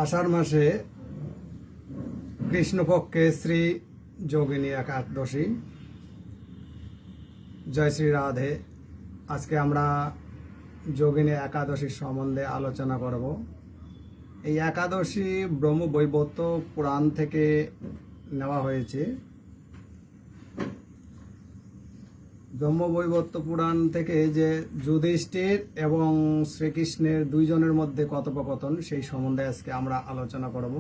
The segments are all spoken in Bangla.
আষাঢ় মাসে কৃষ্ণপক্ষে শ্রী যোগিনী একাদশী। জয় শ্রী রাধে। আজকে আমরা যোগিনী একাদশীর সম্বন্ধে আলোচনা করব। এই একাদশী ব্রহ্মবৈবর্ত পুরাণ থেকে নেওয়া হয়েছে। ব্রহ্মবৈবর্ত পুরাণ থেকে যে যুধিষ্ঠির এবং শ্রীকৃষ্ণের দুইজনের মধ্যে কথোপকথন, সেই সম্বন্ধে আজকে আমরা আলোচনা করব।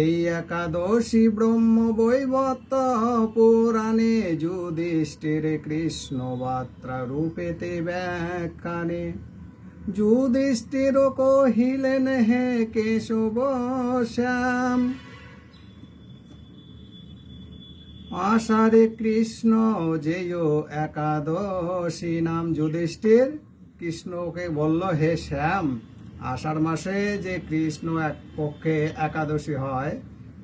এই একাদশী ব্রহ্মবৈবর্ত পুরাণে যুধিষ্ঠির কৃষ্ণ বার্তা রূপেতে ব্যাখ্যানে। যুধিষ্ঠির কহিলেন, হে কেশব শ্যাম, আষাঢ়ে কৃষ্ণ যেয় একাদশী নাম। যুধিষ্ঠির কৃষ্ণকে বলল, হে শ্যাম, আষাঢ় মাসে যে কৃষ্ণ এক পক্ষে একাদশী হয়,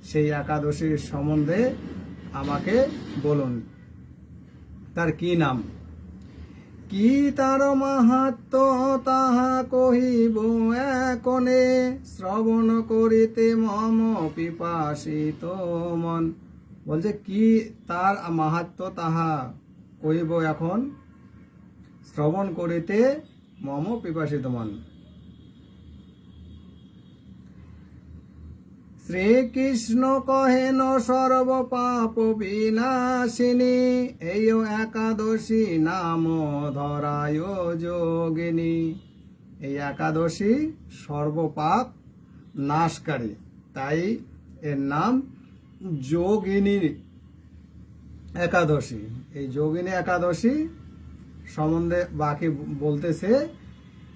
সেই একাদশীর সম্বন্ধে আমাকে বলুন, তার কি নাম, কি তার মাহাত্ম্য, তাহা কহিব এখনে। শ্রবণ করিতে মম পিপাসিত মন। বলছে কি তার মাহাত্ম্য, তাহা কহিব এখন, শ্রবণ করিতে মম পিপাসিত মন। শ্রীকৃষ্ণ কহেন সর্ব পাপ বিনাশিনী, এই একাদশী নাম ধরায় যোগিনী। এই একাদশী সর্বপাপ নাশকারী, তাই এর নাম যোগিনী একাদশী। এই যোগিনী একাদশী সম্বন্ধে বাকি বলতেছে,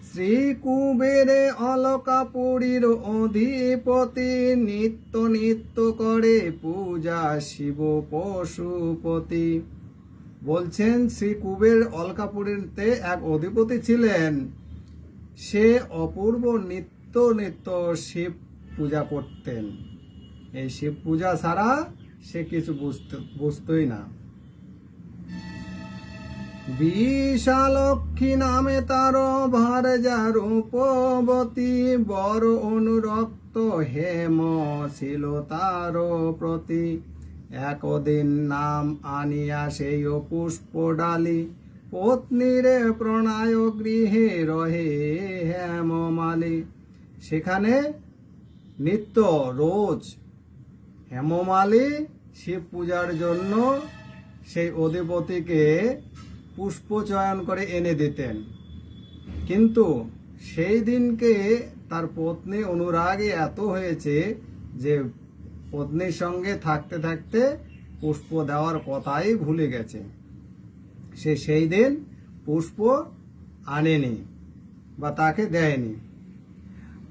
শ্রী কুবেরে অলকাপুরীর অধিপতি, নিত্য নিত্য করে পূজা শিব পশুপতি। বলছেন শ্রী কুবের অলকাপুরীতে এক অধিপতি ছিলেন, সে অপূর্ব নিত্য নিত্য শিব পূজা করতেন। এই শিব পূজা ছাড়া সে কিছু বুঝতই না। বিশালক্ষী নামে তার ভারজা রূপবতী, বড় অনুরক্ত হেম ছিল তার প্রতি। একদিন নাম আনিয়া সেই পুষ্প ডালি, পত্নীরে প্রণয় গৃহে রহে হেমমালি। সেখানে নিত্য রোজ হেমমালি শিব পূজার জন্য সেই অধিপতিকে পুষ্প চয়ন করে এনে দিতেন। কিন্তু সেই দিনকে তার পত্নী অনুরাগে এত হয়েছে যে পত্নীর সঙ্গে থাকতে থাকতে পুষ্প দেওয়ার কথাই ভুলে গেছে। সে সেই দিন পুষ্প আনেনি বা তাকে দেয়নি।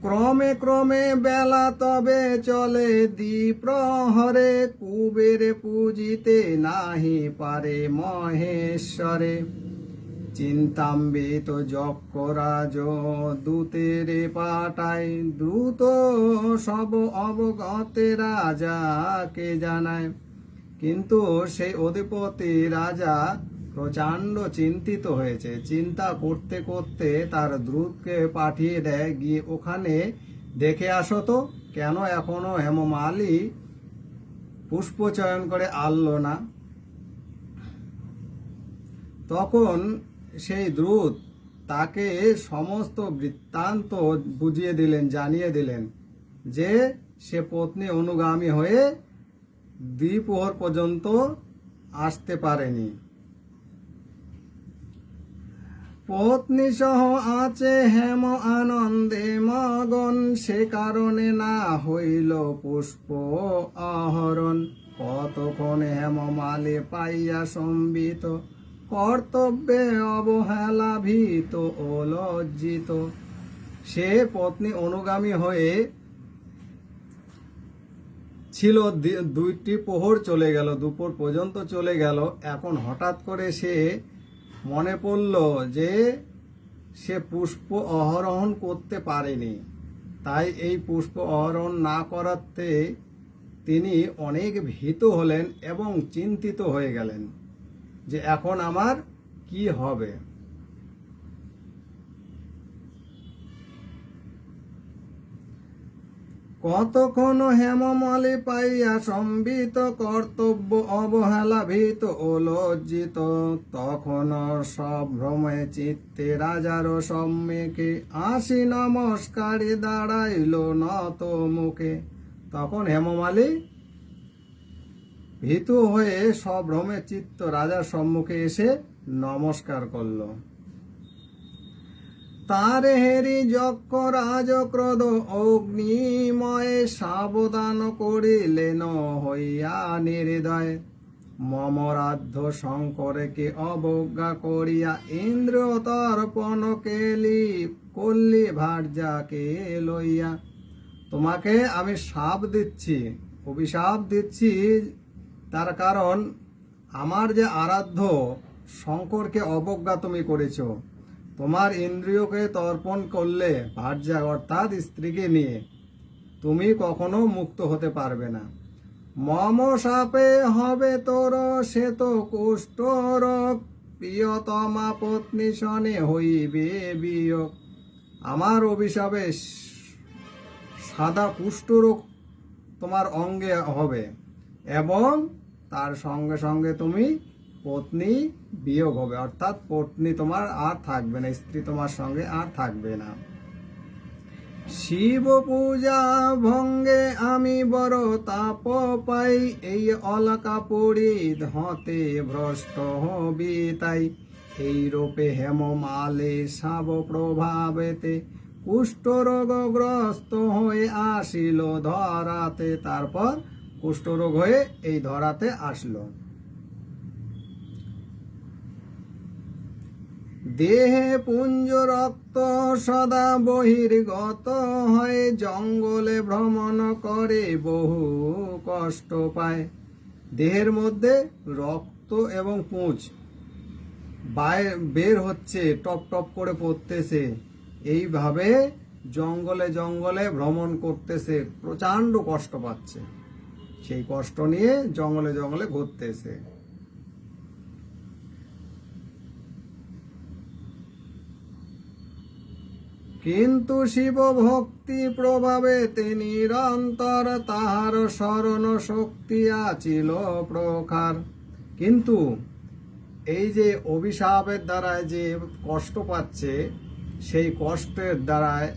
ক্রমে ক্রমে বেলা তবে চলে দ্বিপ্রহরে, কুবেরে পূজিতে নাহি পারে মহেশ্বরে। চিন্তাম্বিত যক্ষরাজ দূতেরে পাঠায়, দ্রুত সব অবগতে রাজাকে জানায়। কিন্তু সেই অধিপতি রাজা প্রচণ্ড চিন্তিত হয়েছে। চিন্তা করতে করতে তার দূতকে পাঠিয়ে দেয়, গিয়ে ওখানে দেখে আসো তো, কেন এখনো হেমমালি পুষ্প চয়ন করে আনলো না। তখন সেই দূত তাকে সমস্ত বৃত্তান্ত বুঝিয়ে দিলেন, জানিয়ে দিলেন যে সে পত্নী অনুগামী হয়ে দ্বিপ্রহর পর্যন্ত আসতে পারেনি। পত্নী সহ আছে হেম আনন্দে মগন, সে কারণে না হইল পুষ্প আহরণ। কতক্ষণ হেমমালি পাইয়া সম্বিত, কর্তব্যে অবহেলা ভীত ও লজ্জিত। সে পত্নী অনুগামী হয়ে ছিল, দুইটি প্রহর চলে গেল, দুপুর পর্যন্ত চলে গেল। এখন হঠাৎ করে সে মনে পড়ল যে সে পুষ্প আহরণ করতে পারেনি। তাই এই পুষ্প আহরণ না করাতে তিনি অনেক ভীত হলেন এবং চিন্তিত হয়ে গেলেন যে এখন আমার কি হবে। কতক্ষণ হেমমালি পাইয়া সম্বিত কর্তব্য অবহেলা ভীত ও লজ্জিত, তখন সভ্রমে চিত্তে রাজার সম্মুখে আসি নমস্কারে দাঁড়াইল নত মুখে। তখন হেমমালি ভীতু হয়ে সভ্রমে চিত্ত রাজার সম্মুখে এসে নমস্কার করল। তারে হেরি যক্ষ রাজ ক্রোধ অগ্নিময়ে সাবধান করিলেন হইয়া নির্দয়, মমরাধ্য শঙ্করকে অবজ্ঞা করিয়া ইন্দ্র তর্পণ কল্লি ভার্যাকে লইয়া। তোমাকে আমি শাপ দিচ্ছি, অভিশাপ দিচ্ছি, তার কারণ আমার যে আরাধ্য শঙ্করকে অবজ্ঞা তুমি করেছ। তোমার ইন্দ্রিয়কে তর্পণ করলে ভার্যা অর্থাৎ স্ত্রীকে নিয়ে তুমি কখনো মুক্ত হতে পারবে না। মম শাপে হবে তোর শ্বেত কুষ্ঠ রোগ, প্রিয়তমা পত্নী শনে হইবে বিয়োগ। আমার অভিশাপে সাদা কুষ্ঠরোগ তোমার অঙ্গে হবে এবং তার সঙ্গে সঙ্গে তুমি পত্নী বিয়োগ হবে, অর্থাৎ পত্নী তোমার আর থাকবে না, স্ত্রী তোমার সঙ্গে আর থাকবে না। শিব পূজা ভঙ্গে আমি বড় তাপ পাই, এই অলকা পরিধ হতে ভ্রষ্ট হবি তাই। এই রূপে হেমমালে শাব প্রভাবেতে কুষ্ঠরোগগ্রস্ত হয়ে আসিল ধরাতে। তারপর কুষ্ঠরোগ হয়ে এই ধরাতে আসলো। দেহে পুঞ্জ রক্ত সদা বহির্গত হয়, জঙ্গলে ভ্রমণ করে বহু কষ্ট পায়। দেহের মধ্যে রক্ত এবং পুঁজ বের হচ্ছে, টপ টপ করে পড়তেছে, এইভাবে জঙ্গলে জঙ্গলে ভ্রমণ করতেছে, প্রচণ্ড কষ্ট পাচ্ছে, সেই কষ্ট নিয়ে জঙ্গলে জঙ্গলে ঘুরতেছে। কিন্তু শিব ভক্তি প্রভাবে নিরন্তর তাহার স্মরণ শক্তি আছিল প্রখার। কিন্তু এই যে অভিশাপের দ্বারায় যে কষ্ট পাচ্ছে, সেই কষ্টের দ্বারায়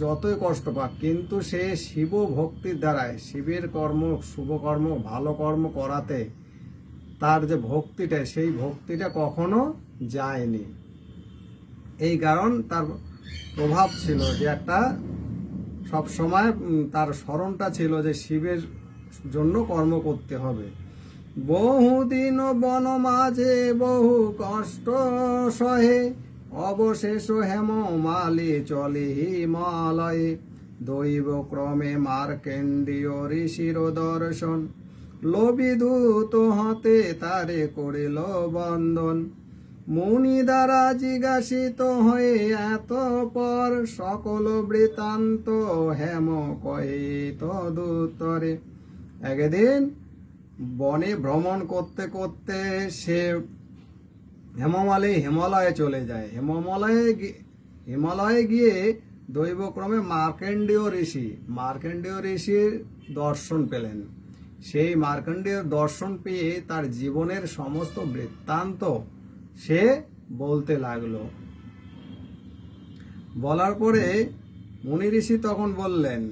যতই কষ্ট পাক, কিন্তু সে শিব ভক্তির দ্বারায়, শিবের কর্ম, শুভকর্ম, ভালো কর্ম করাতে তার যে ভক্তিটা, সেই ভক্তিটা কখনো যায়নি। এই কারণ তার প্রভাব ছিল যে একটা সবসময় তার স্মরণটা ছিল যে শিবের জন্য কর্ম করতে হবে। বহুদিন বন মাঝে বহু কষ্ট সহে, অবশেষ হেমমালি চলে হিমালয়ে। দৈব ক্রমে মার্কেন্ডীয় ঋষির দর্শন, লোভিদূত হতে তারে করিল বন্দন। মুনি দ্বারা জিজ্ঞাসিত হয়ে এত পর, সকল বৃত্তান্ত হেম কহে তদুত্তরে। একদিন বনে ভ্রমণ করতে করতে সে হেমমালি হিমালয়ে চলে যায়। হিমালয়ে গিয়ে দৈবক্রমে মার্কেন্ডীয় ঋষির দর্শন পেলেন। সেই মার্কেন্ডীয় দর্শন পেয়ে তার জীবনের সমস্ত বৃত্তান্ত সে বলতে লাগলো। বলার পরে মুনি ঋষি তখন বললেন,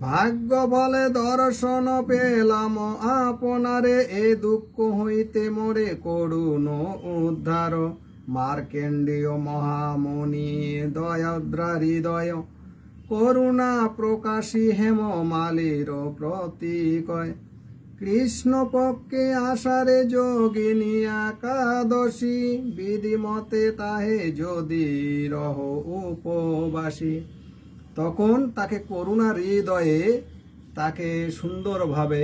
ভাগ্য বলে দর্শন পেলাম আপনারে, এ দুঃখ হইতে মোরে করুণ উদ্ধার। মার্কেন্ডীয় মহামুনি দয়াদ্রা হৃদয়, করুণা প্রকাশী হেমমালির প্রতীকয়। কৃষ্ণ পক্ষে আষাঢ়ে যোগিনী একাদশী, বিধিমতে তাহে যদি রহ উপবাসী। তখন তাকে করুণা হৃদয়ে তাকে সুন্দরভাবে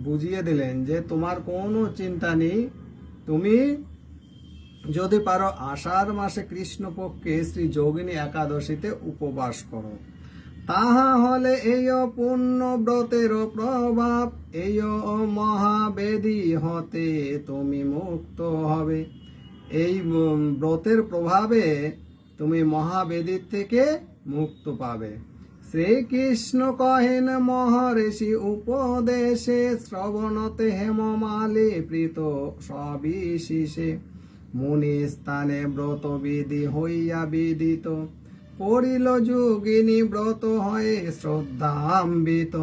বুঝিয়ে দিলেন যে তোমার কোনো চিন্তা নেই, তুমি যদি পারো আষাঢ় মাসে কৃষ্ণপক্ষে শ্রী যোগিনী একাদশীতে উপবাস করো, তাহা হলে এই পূর্ণ ব্রতের প্রভাব, এই মহাবেদী হতে তুমি মুক্ত হবে। এই ব্রতের প্রভাবে তুমি মহাবেদীর থেকে মুক্ত পাবে। শ্রীকৃষ্ণ কহেন মহর্ষি উপদেশে, শ্রবণতে হেমমালে প্রীত সবিশেষে, মুনি স্থানে ব্রত বিধি হইয়া বিদিত, করিল যোগিনী ব্রত হয়ে শ্রদ্ধাম্বিত,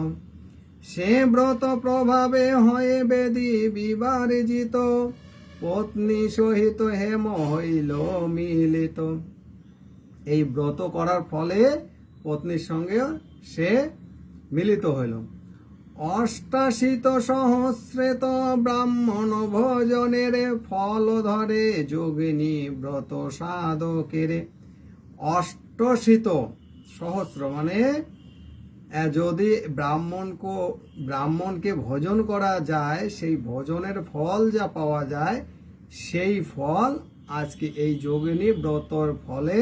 সে ব্রত প্রভাবে হয়ে বেদি বিবার্জিত, পত্নী সহিত হেম হইল মিলিত। এই ব্রত করার ফলে পত্নীর সঙ্গে সে মিলিত হইল। অষ্টাশীত সহস্রেত ব্রাহ্মণ ভোজনের, ফল ধরে যোগিনী ব্রত সাধকের। অষ্টশীত সহস্র মানে যদি ব্রাহ্মণকে ভোজন করা যায়, সেই ভোজনের ফল যা পাওয়া যায়, সেই ফল আজকে এই যোগিনী ব্রতর ফলে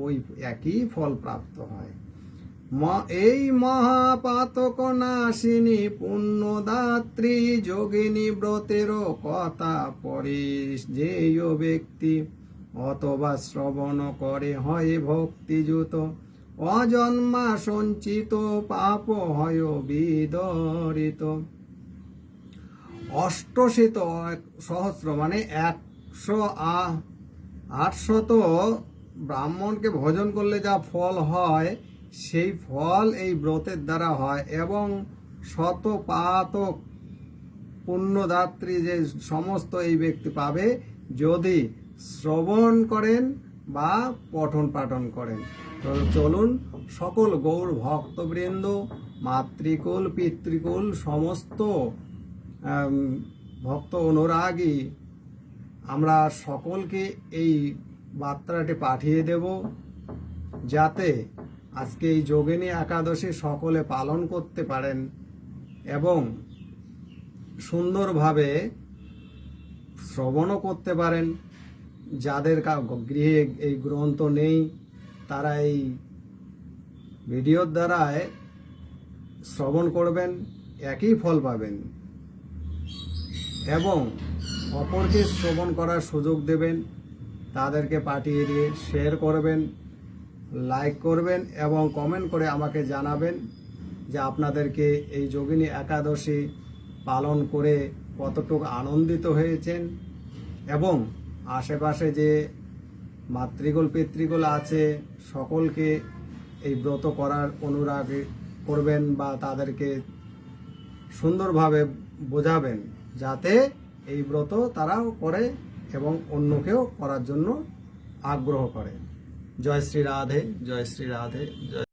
ওই একই ফল প্রাপ্ত হয়। এই মহাপাতক নাশিনী পুণ্যদাত্রী যোগিনী ব্রতের কথা পরে যে ব্যক্তি, অথবা শ্রবণ করে হয় ভক্তিযুত, অজন্মা সঞ্চিত পাপ হয় বিদরিত। অষ্টশীত সহস্র মানে 800 ব্রাহ্মণকে ভোজন করলে যা ফল হয়, সেই ফল এই ব্রতের দ্বারা হয়। এবং শতপাতক পুণ্যদাত্রী যে সমস্ত এই ব্যক্তি পাবে যদি শ্রবণ করেন বা পঠন পাঠন করেন। তো চলুন সকল গৌর ভক্তবৃন্দ, মাতৃকুল পিতৃকুল সমস্ত ভক্ত অনুরাগী, আমরা সকলকে এই বার্তাটি পাঠিয়ে দেব, যাতে আজকে এই যোগিনী একাদশী সকলে পালন করতে পারেন এবং সুন্দরভাবে শ্রবণও করতে পারেন। যাদের গৃহে এই গ্রন্থ নেই, তারা এই ভিডিওর দ্বারায় শ্রবণ করবেন, একই ফল পাবেন। এবং অপরকে শ্রবণ করার সুযোগ দেবেন, তাদেরকে পাঠিয়ে দিয়ে শেয়ার করবেন, লাইক করবেন এবং কমেন্ট করে আমাকে জানাবেন যে আপনাদেরকে এই যোগিনী একাদশী পালন করে কতটুকু আনন্দিত হয়েছেন। এবং আশেপাশে যে মাতৃকুল পিতৃকুল আছে, সকলকে এই ব্রত করার অনুরাগ করবেন বা তাদেরকে সুন্দরভাবে বোঝাবেন, যাতে এই ব্রত তারাও করে এবং অন্যকেও করার জন্য আগ্রহ করে। জয় শ্রী রাধে, জয় শ্রী রাধে, জয়।